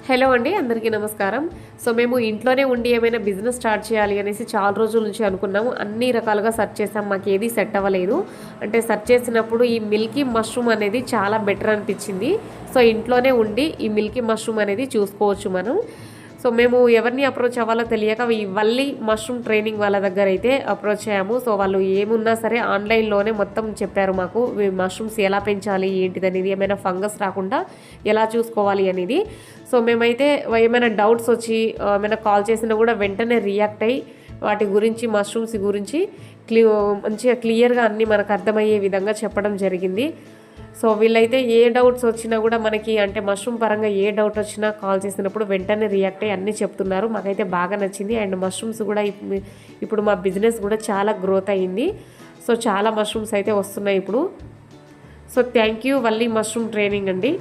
Hello అండి, అందరికీ నమస్కారం. సో మేము ఇంట్లోనే ఉండి ఏమైనా బిజినెస్ స్టార్ట్ చేయాలి అనేసి చాలా రోజుల నుంచి అనుకున్నాము. అన్ని రకాలుగా సెర్చ్ చేసాం, మాకు ఏది సెట్ అవ్వలేదు. అంటే సెర్చ్ చేసినప్పుడు ఈ మిల్కీ మష్రూమ్ అనేది చాలా బెటర్ అనిపించింది. సో ఇంట్లోనే ఉండి ఈ మిల్కీ మష్రూమ్ అనేది చూసుకోవచ్చు మనం. సో మేము ఎవరిని అప్రోచ్ అవ్వాలో తెలియక ఈ వల్లి మష్రూమ్ ట్రైనింగ్ వాళ్ళ దగ్గర అయితే అప్రోచ్ అయ్యాము. సో వాళ్ళు ఏమున్నా సరే ఆన్లైన్లోనే మొత్తం చెప్పారు మాకు, మష్రూమ్స్ ఎలా పెంచాలి ఏంటిది అనేది, ఏమైనా ఫంగస్ రాకుండా ఎలా చూసుకోవాలి అనేది. సో మేమైతే ఏమైనా డౌట్స్ వచ్చి ఏమైనా కాల్ చేసినా కూడా వెంటనే రియాక్ట్ అయ్యి వాటి గురించి, మష్రూమ్స్ గురించి మంచిగా క్లియర్గా అన్నీ మనకు అర్థమయ్యే విధంగా చెప్పడం జరిగింది. సో వీళ్ళైతే ఏ డౌట్స్ వచ్చినా కూడా మనకి, అంటే మష్రూమ్ పరంగా ఏ డౌట్ వచ్చినా కాల్ చేసినప్పుడు వెంటనే రియాక్ట్ అయ్యి అన్నీ చెప్తున్నారు. మాకైతే బాగా నచ్చింది. అండ్ మష్రూమ్స్ కూడా ఇప్పుడు మా బిజినెస్ కూడా చాలా గ్రోత్ అయ్యింది. సో చాలా మష్రూమ్స్ అయితే వస్తున్నాయి ఇప్పుడు. So thank you Valli mushroom training అండి.